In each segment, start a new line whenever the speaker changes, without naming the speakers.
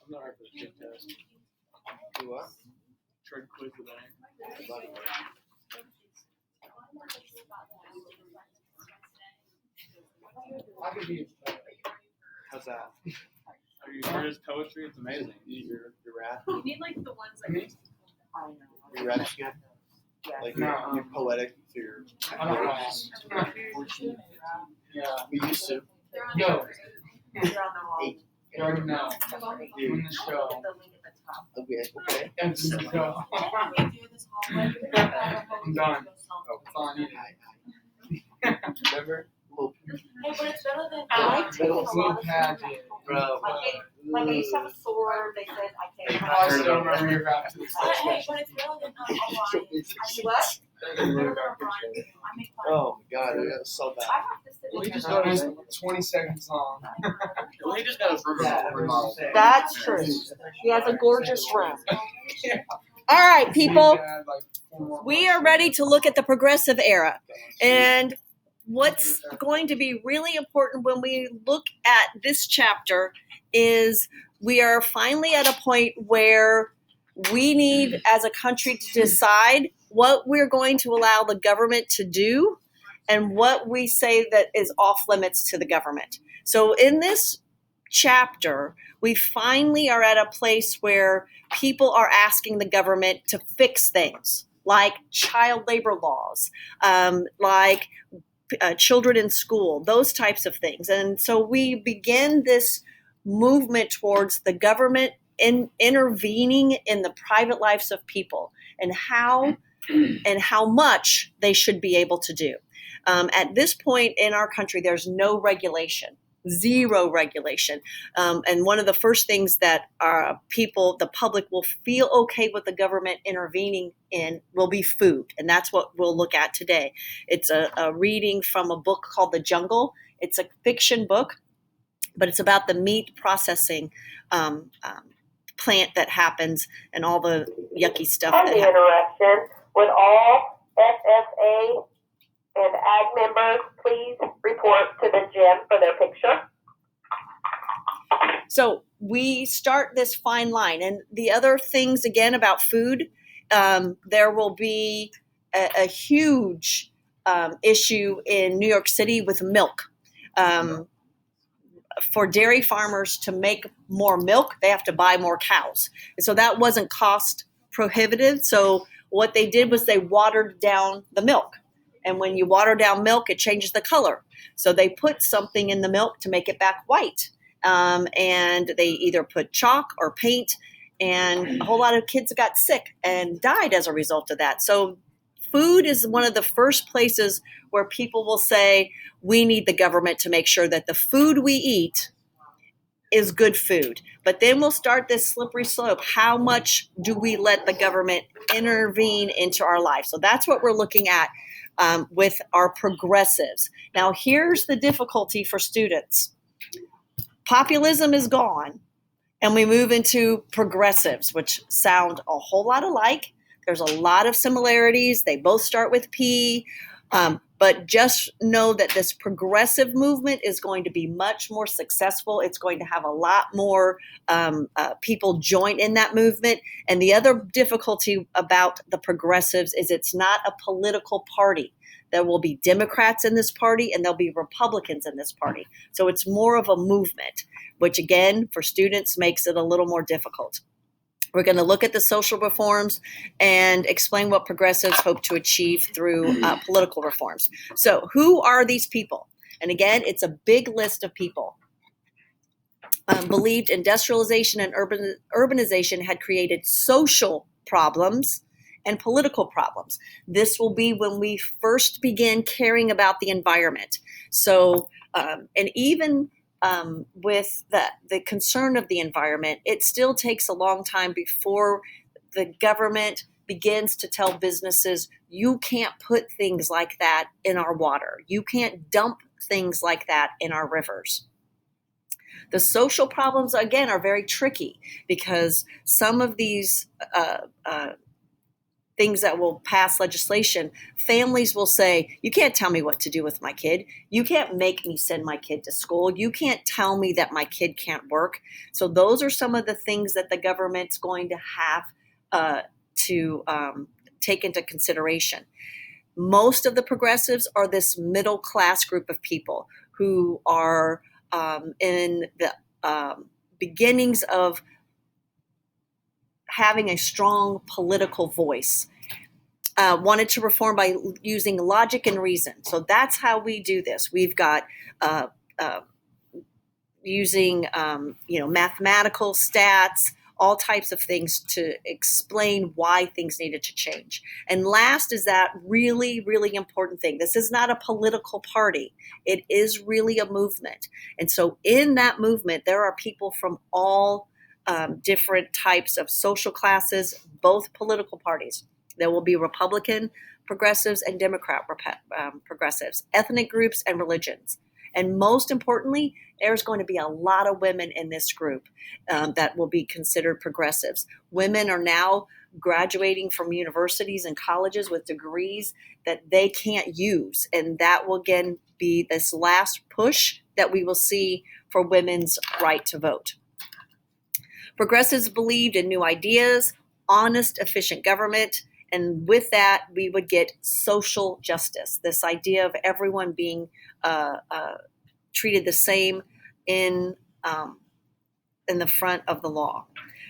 I'm not ready for the trig test.
Do what?
Trig quiz today.
I could be. How's that?
Have you heard his poetry? It's amazing.
Your rap?
You need like the ones that
Your rap's good? Like you're poetic through your
I don't know.
lyrics.
Yeah.
We used to.
Yo,
Eight.
you already know.
Dude.
In the show.
Okay.
Ends in the show. I'm done. That's all I needed.
Remember? Little
I like to
Little
a lot of
pageant.
things.
bro.
Like I used to have a sword, they said I
You
can't.
probably still remember your rap to this
Hey,
day.
but it's relevant on what?
Oh my god, it was so bad.
I have to sit
Well, he
in
just
there.
got his.
20 seconds long.
Well, he just got his room remodeled.
That's true. He has a gorgeous room. All right, people, we are ready to look at the progressive era. And what's going to be really important when we look at this chapter is we are finally at a point where we need, as a country, to decide what we're going to allow the government to do and what we say that is off limits to the government. So in this chapter, we finally are at a place where people are asking the government to fix things like child labor laws, like children in school, those types of things. And so we begin this movement towards the government intervening in the private lives of people and how much they should be able to do. At this point in our country, there's no regulation. Zero regulation. And one of the first things that the public will feel okay with the government intervening in will be food. And that's what we'll look at today. It's a reading from a book called The Jungle. It's a fiction book, but it's about the meat processing plant that happens and all the yucky stuff that happens.
Interaction with all SSA and ag members, please report to the gym for their picture.
So we start this fine line. And the other things, again, about food, there will be a huge issue in New York City with milk. For dairy farmers to make more milk, they have to buy more cows. And so that wasn't cost prohibitive. So what they did was they watered down the milk. And when you water down milk, it changes the color. So they put something in the milk to make it back white. And they either put chalk or paint. And a whole lot of kids got sick and died as a result of that. So food is one of the first places where people will say, we need the government to make sure that the food we eat is good food. But then we'll start this slippery slope. How much do we let the government intervene into our life? So that's what we're looking at with our progressives. Now, here's the difficulty for students. Populism is gone, and we move into progressives, which sound a whole lot alike. There's a lot of similarities. They both start with P. But just know that this progressive movement is going to be much more successful. It's going to have a lot more people join in that movement. And the other difficulty about the progressives is it's not a political party. There will be Democrats in this party and there'll be Republicans in this party. So it's more of a movement, which again, for students makes it a little more difficult. We're going to look at the social reforms and explain what progressives hope to achieve through political reforms. So who are these people? And again, it's a big list of people. Believed industrialization and urbanization had created social problems and political problems. This will be when we first begin caring about the environment. So, and even with the concern of the environment, it still takes a long time before the government begins to tell businesses, you can't put things like that in our water. You can't dump things like that in our rivers. The social problems, again, are very tricky because some of these things that will pass legislation, families will say, you can't tell me what to do with my kid. You can't make me send my kid to school. You can't tell me that my kid can't work. So those are some of the things that the government's going to have to take into consideration. Most of the progressives are this middle class group of people who are in the beginnings of having a strong political voice. Wanted to reform by using logic and reason. So that's how we do this. We've got using mathematical stats, all types of things to explain why things needed to change. And last is that really, really important thing. This is not a political party. It is really a movement. And so in that movement, there are people from all different types of social classes, both political parties. There will be Republican progressives and Democrat progressives, ethnic groups and religions. And most importantly, there's going to be a lot of women in this group that will be considered progressives. Women are now graduating from universities and colleges with degrees that they can't use. And that will again be this last push that we will see for women's right to vote. Progressives believed in new ideas, honest, efficient government, and with that, we would get social justice, this idea of everyone being treated the same in the front of the law.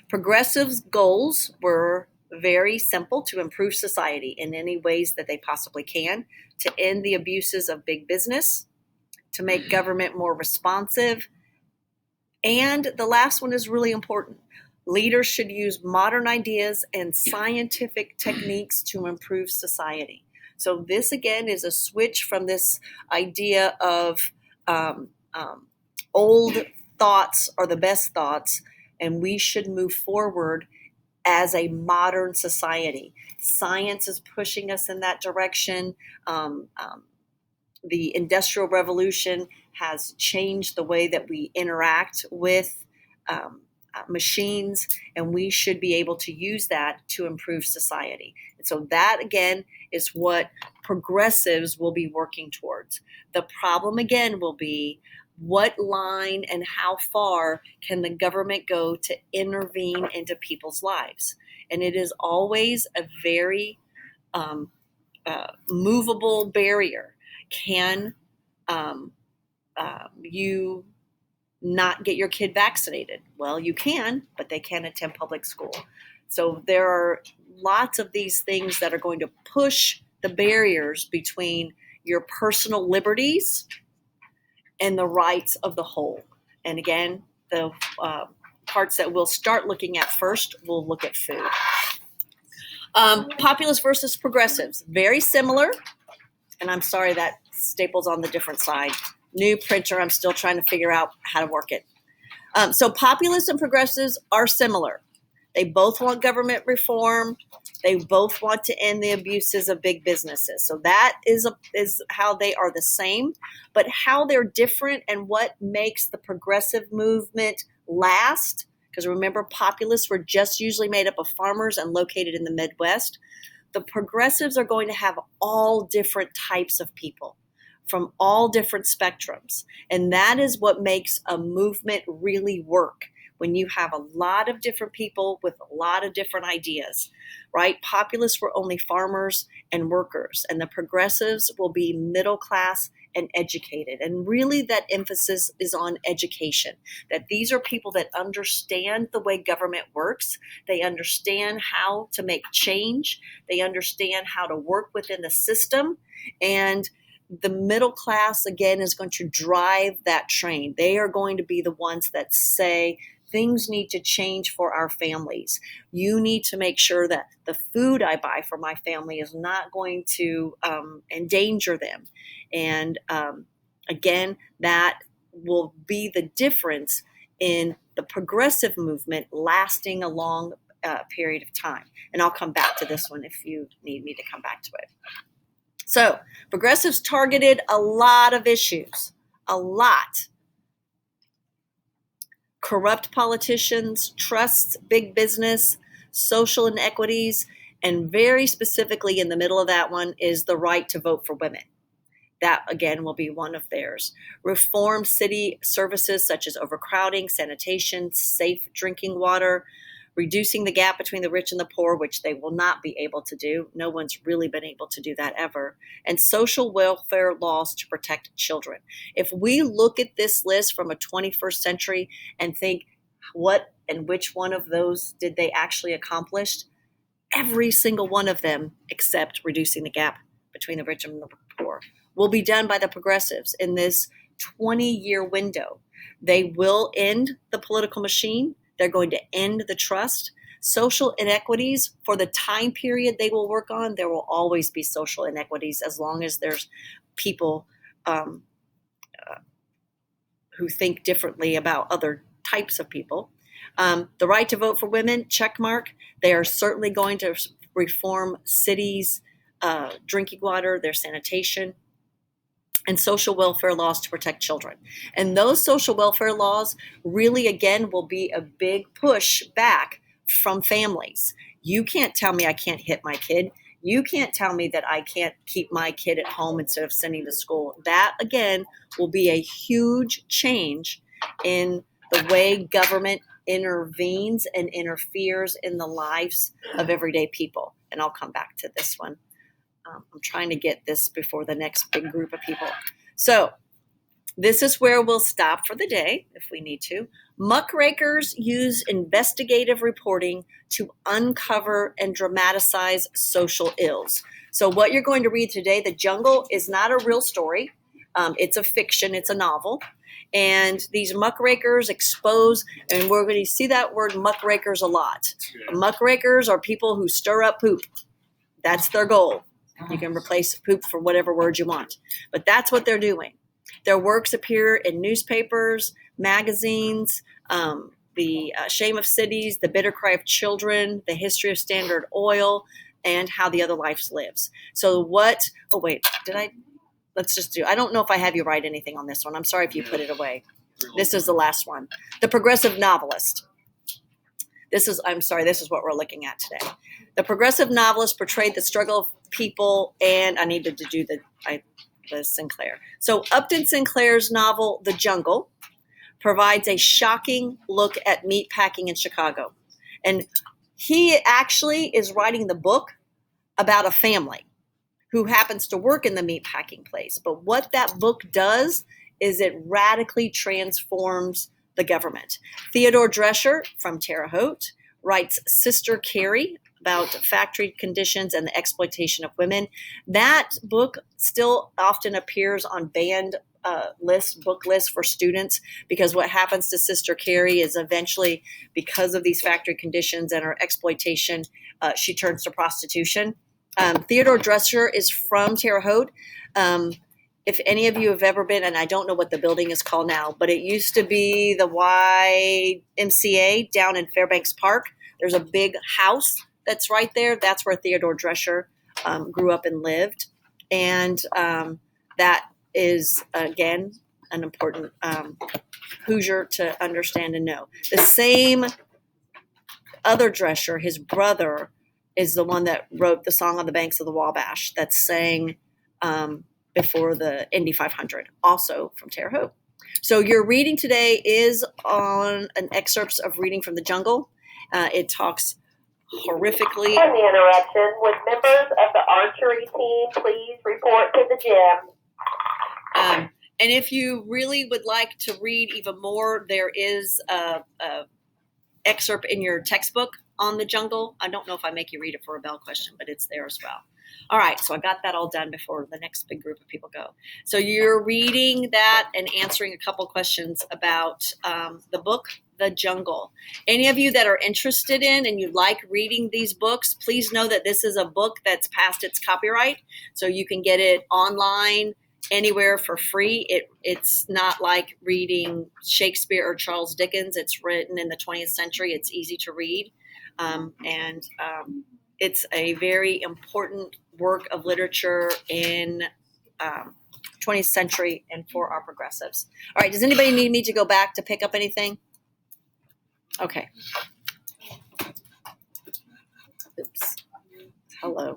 Progressives' goals were very simple: to improve society in any ways that they possibly can, to end the abuses of big business, to make government more responsive, and the last one is really important. Leaders should use modern ideas and scientific techniques to improve society. So this, again, is a switch from this idea of old thoughts are the best thoughts, and we should move forward as a modern society. Science is pushing us in that direction. The Industrial Revolution has changed the way that we interact with machines, and we should be able to use that to improve society. And so that, again, is what progressives will be working towards. The problem, again, will be what line and how far can the government go to intervene into people's lives? And it is always a very movable barrier. Can you not get your kid vaccinated? Well, you can, but they can't attend public school. So there are lots of these things that are going to push the barriers between your personal liberties and the rights of the whole. And again, the parts that we'll start looking at first, we'll look at food. Populists versus progressives, very similar. And I'm sorry that staple's on the different side. New printer, I'm still trying to figure out how to work it. So populists and progressives are similar. They both want government reform. They both want to end the abuses of big businesses. So that is how they are the same, but how they're different and what makes the progressive movement last. Because remember, populists were just usually made up of farmers and located in the Midwest. The progressives are going to have all different types of people from all different spectrums. And that is what makes a movement really work, when you have a lot of different people with a lot of different ideas, right? Populists were only farmers and workers, and the progressives will be middle class and educated. And really that emphasis is on education, that these are people that understand the way government works. They understand how to make change. They understand how to work within the system. And the middle class, again, is going to drive that train. They are going to be the ones that say, things need to change for our families. You need to make sure that the food I buy for my family is not going to endanger them. And again, that will be the difference in the progressive movement lasting a long period of time. And I'll come back to this one if you need me to come back to it. So progressives targeted a lot of issues, a lot. Corrupt politicians, trusts, big business, social inequities, And very specifically in the middle of that one is the right to vote for women. That, again, will be one of theirs. Reform city services such as overcrowding, sanitation, safe drinking water, reducing the gap between the rich and the poor, which they will not be able to do. No one's really been able to do that ever. And social welfare laws to protect children. If we look at this list from a 21st century and think what and which one of those did they actually accomplish, every single one of them, except reducing the gap between the rich and the poor, will be done by the progressives in this 20-year window. They will end the political machine. They're going to end the trust. Social inequities, for the time period they will work on, there will always be social inequities as long as there's people who think differently about other types of people. The right to vote for women, check mark. They are certainly going to reform cities' drinking water, their sanitation, and social welfare laws to protect children. And those social welfare laws really, again, will be a big push back from families. You can't tell me I can't hit my kid. You can't tell me that I can't keep my kid at home instead of sending to school. That, again, will be a huge change in the way government intervenes and interferes in the lives of everyday people. And I'll come back to this one. I'm trying to get this before the next big group of people. So this is where we'll stop for the day if we need to. Muckrakers use investigative reporting to uncover and dramatize social ills. So what you're going to read today, The Jungle, is not a real story. It's a fiction. It's a novel. And these muckrakers expose, and we're going to see that word muckrakers a lot. Muckrakers are people who stir up poop. That's their goal. You can replace poop for whatever word you want. But that's what they're doing. Their works appear in newspapers, magazines, the Shame of Cities, The Bitter Cry of Children, The History of Standard Oil, and How the Other Life Lives. So what, I don't know if I have you write anything on this one. I'm sorry if you put it away. This is the last one. The Progressive Novelist. This is what we're looking at today. The progressive novelist portrayed the struggle of people, and I needed to do the Sinclair. So Upton Sinclair's novel, The Jungle, provides a shocking look at meatpacking in Chicago. And he actually is writing the book about a family who happens to work in the meatpacking place. But what that book does is it radically transforms the government. Theodore Drescher from Terre Haute writes Sister Carrie about factory conditions and the exploitation of women. That book still often appears on banned book lists for students, because what happens to Sister Carrie is eventually, because of these factory conditions and her exploitation, she turns to prostitution. Theodore Drescher is from Terre Haute. If any of you have ever been, and I don't know what the building is called now, but it used to be the YMCA down in Fairbanks Park. There's a big house that's right there. That's where Theodore Drescher grew up and lived. And that is, again, an important Hoosier to understand and know. The same other Drescher, his brother, is the one that wrote the song On the Banks of the Wabash that sang before the Indy 500, also from Terre Haute. So your reading today is on an excerpt of Reading from the Jungle. It talks horrifically.
And the interruption. Would members of the archery team please report to the gym?
And if you really would like to read even more, there is a excerpt in your textbook on the jungle. I don't know if I make you read it for a bell question, but it's there as well. All right, so I got that all done before the next big group of people go. So you're reading that and answering a couple questions about the book, The Jungle. Any of you that are interested in and you like reading these books, please know that this is a book that's past its copyright, so you can get it online anywhere for free. It's not like reading Shakespeare or Charles Dickens. It's written in the 20th century. It's easy to read. And it's a very important work of literature in 20th century and for our progressives. All right, does anybody need me to go back to pick up anything? Okay. Oops. Hello.